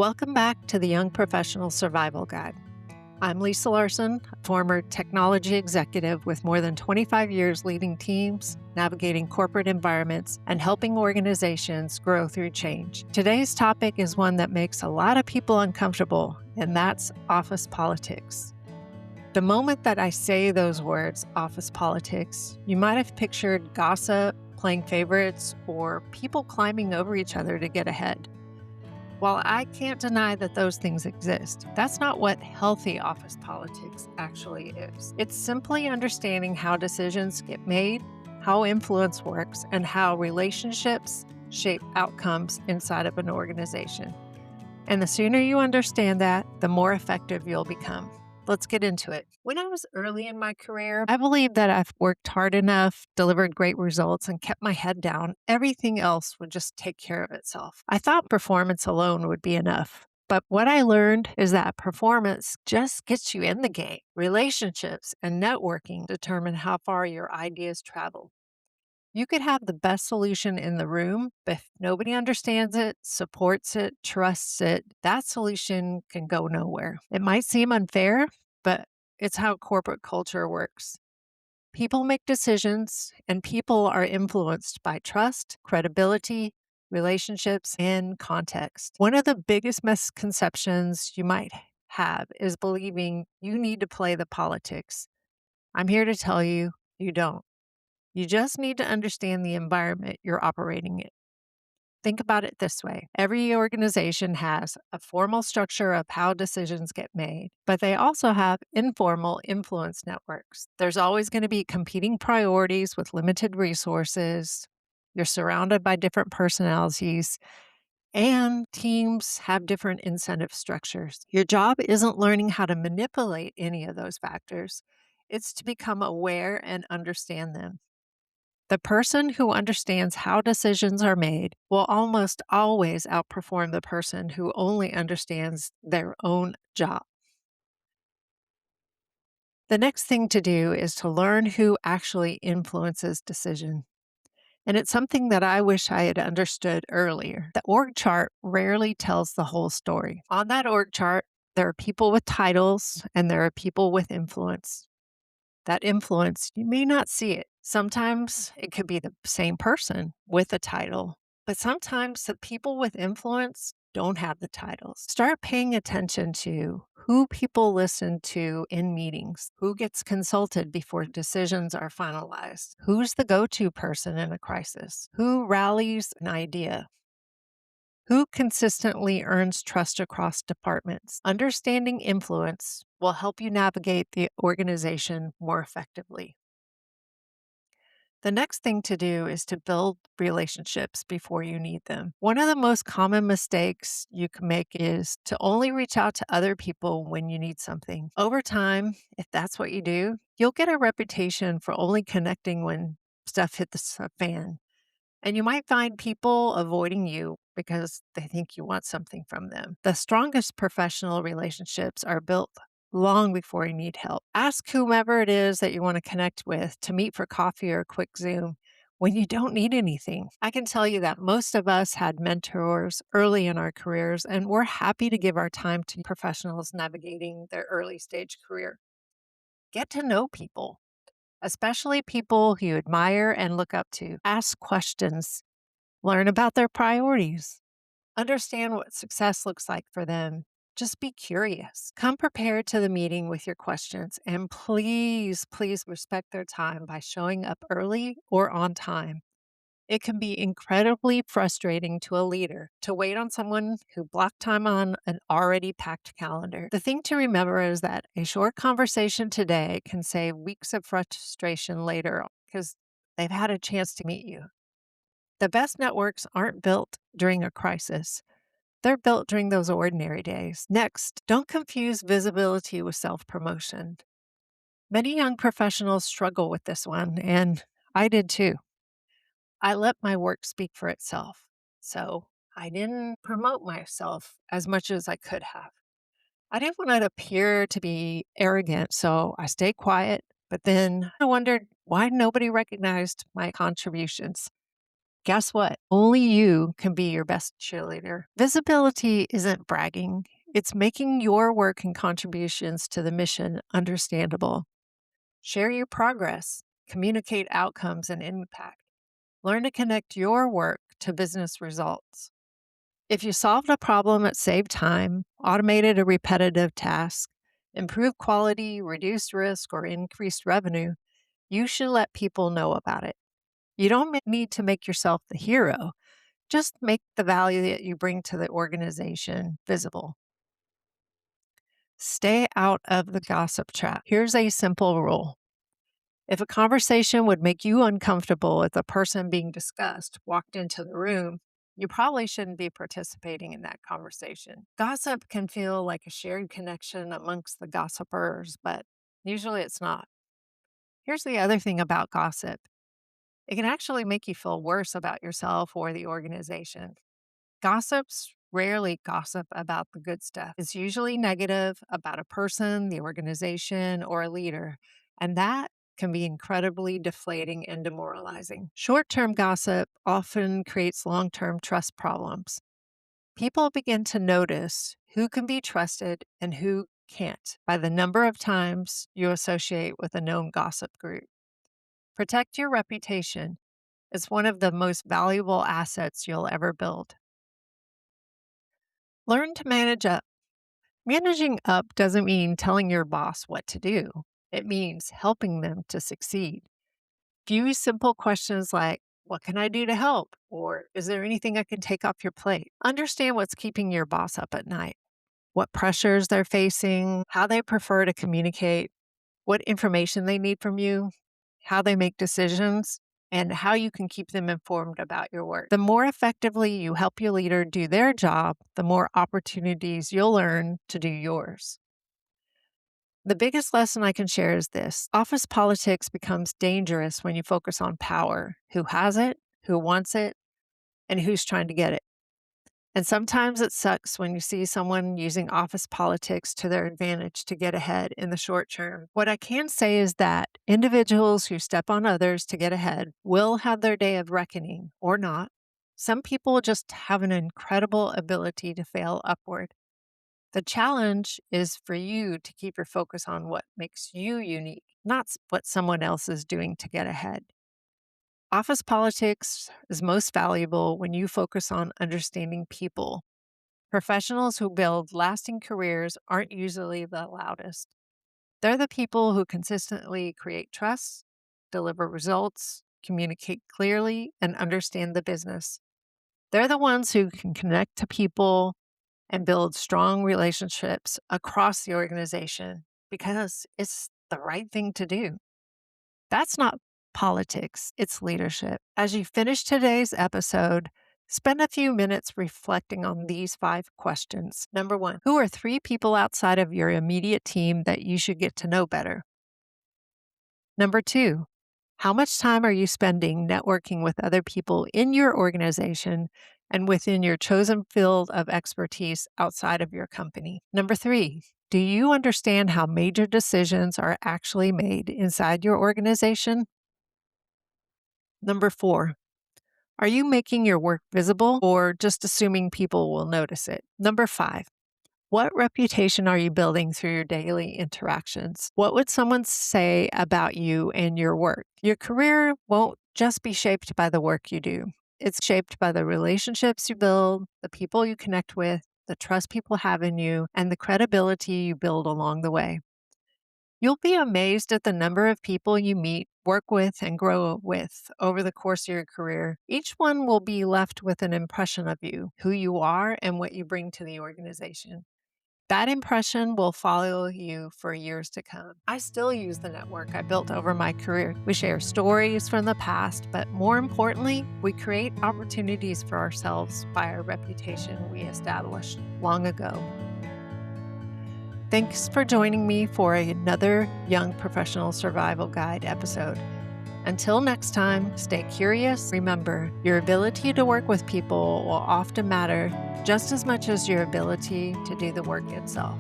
Welcome back to the Young Professional Survival Guide. I'm Lisa Larson, a former technology executive with more than 25 years leading teams, navigating corporate environments, and helping organizations grow through change. Today's topic is one that makes a lot of people uncomfortable, and that's office politics. The moment that I say those words, office politics, you might have pictured gossip, playing favorites, or people climbing over each other to get ahead. While I can't deny that those things exist, that's not what healthy office politics actually is. It's simply understanding how decisions get made, how influence works, and how relationships shape outcomes inside of an organization. And the sooner you understand that, the more effective you'll become. Let's get into it. When I was early in my career, I believed that I've worked hard enough, delivered great results, and kept my head down. Everything else would just take care of itself. I thought performance alone would be enough. But what I learned is that performance just gets you in the game. Relationships and networking determine how far your ideas travel. You could have the best solution in the room, but if nobody understands it, supports it, trusts it, that solution can go nowhere. It might seem unfair, but it's how corporate culture works. People make decisions, and people are influenced by trust, credibility, relationships, and context. One of the biggest misconceptions you might have is believing you need to play the politics. I'm here to tell you, you don't. You just need to understand the environment you're operating in. Think about it this way. Every organization has a formal structure of how decisions get made, but they also have informal influence networks. There's always going to be competing priorities with limited resources. You're surrounded by different personalities, and teams have different incentive structures. Your job isn't learning how to manipulate any of those factors, it's to become aware and understand them. The person who understands how decisions are made will almost always outperform the person who only understands their own job. The next thing to do is to learn who actually influences decision. And it's something that I wish I had understood earlier. The org chart rarely tells the whole story. On that org chart, there are people with titles and there are people with influence. That influence, you may not see it. Sometimes it could be the same person with a title, but sometimes the people with influence don't have the titles. Start paying attention to who people listen to in meetings, who gets consulted before decisions are finalized, who's the go to person in a crisis, who rallies an idea, who consistently earns trust across departments. Understanding influence will help you navigate the organization more effectively. The next thing to do is to build relationships before you need them. One of the most common mistakes you can make is to only reach out to other people when you need something. Over time, if that's what you do, you'll get a reputation for only connecting when stuff hits the fan. And you might find people avoiding you because they think you want something from them. The strongest professional relationships are built long before you need help. Ask whomever it is that you want to connect with to meet for coffee or a quick Zoom when you don't need anything. I can tell you that most of us had mentors early in our careers, and we're happy to give our time to professionals navigating their early stage career. Get to know people, especially people who you admire and look up to. Ask questions, learn about their priorities, understand what success looks like for them. Just be curious. Come prepared to the meeting with your questions, and please, please respect their time by showing up early or on time. It can be incredibly frustrating to a leader to wait on someone who blocked time on an already packed calendar. The thing to remember is that a short conversation today can save weeks of frustration later because they've had a chance to meet you. The best networks aren't built during a crisis. They're built during those ordinary days. Next, don't confuse visibility with self promotion. Many young professionals struggle with this one, and I did too. I let my work speak for itself. So I didn't promote myself as much as I could have. I didn't want to appear to be arrogant, so I stayed quiet. But then I wondered why nobody recognized my contributions. Guess what? Only you can be your best cheerleader. Visibility isn't bragging, it's making your work and contributions to the mission understandable. Share your progress, communicate outcomes and impact. Learn to connect your work to business results. If you solved a problem that saved time, automated a repetitive task, improved quality, reduced risk, or increased revenue, you should let people know about it. You don't need to make yourself the hero. Just make the value that you bring to the organization visible. Stay out of the gossip trap. Here's a simple rule. If a conversation would make you uncomfortable if the person being discussed walked into the room, you probably shouldn't be participating in that conversation. Gossip can feel like a shared connection amongst the gossipers, but usually it's not. Here's the other thing about gossip. It can actually make you feel worse about yourself or the organization. Gossips rarely gossip about the good stuff. It's usually negative about a person, the organization, or a leader, and that can be incredibly deflating and demoralizing. Short term gossip often creates long term trust problems. People begin to notice who can be trusted and who can't by the number of times you associate with a known gossip group. Protect your reputation. It's one of the most valuable assets you'll ever build. Learn to manage up. Managing up doesn't mean telling your boss what to do. It means helping them to succeed. Few simple questions like, what can I do to help? Or is there anything I can take off your plate? Understand what's keeping your boss up at night, what pressures they're facing, how they prefer to communicate, what information they need from you, how they make decisions, and how you can keep them informed about your work. The more effectively you help your leader do their job, the more opportunities you'll earn to do yours. The biggest lesson I can share is this: office politics becomes dangerous when you focus on power, who has it, who wants it, and who's trying to get it. And sometimes it sucks when you see someone using office politics to their advantage to get ahead in the short term. What I can say is that individuals who step on others to get ahead will have their day of reckoning or not. Some people just have an incredible ability to fail upward. The challenge is for you to keep your focus on what makes you unique, not what someone else is doing to get ahead. Office politics is most valuable when you focus on understanding people. Professionals who build lasting careers aren't usually the loudest. They're the people who consistently create trust, deliver results, communicate clearly, and understand the business. They're the ones who can connect to people and build strong relationships across the organization because it's the right thing to do. That's not politics, it's leadership. As you finish today's episode, spend a few minutes reflecting on these 5 questions. Number 1, who are 3 people outside of your immediate team that you should get to know better? Number 2, how much time are you spending networking with other people in your organization and within your chosen field of expertise outside of your company? Number 3, do you understand how major decisions are actually made inside your organization? Number 4, are you making your work visible or just assuming people will notice it? Number 5, what reputation are you building through your daily interactions? What would someone say about you and your work? Your career won't just be shaped by the work you do. It's shaped by the relationships you build, the people you connect with, the trust people have in you, and the credibility you build along the way. You'll be amazed at the number of people you meet, work with, and grow with over the course of your career. Each one will be left with an impression of you, who you are, and what you bring to the organization. That impression will follow you for years to come. I still use the network I built over my career. We share stories from the past, but more importantly, we create opportunities for ourselves by our reputation we established long ago. Thanks for joining me for another Young Professional Survival Guide episode. Until next time, stay curious. Remember, your ability to work with people will often matter just as much as your ability to do the work itself.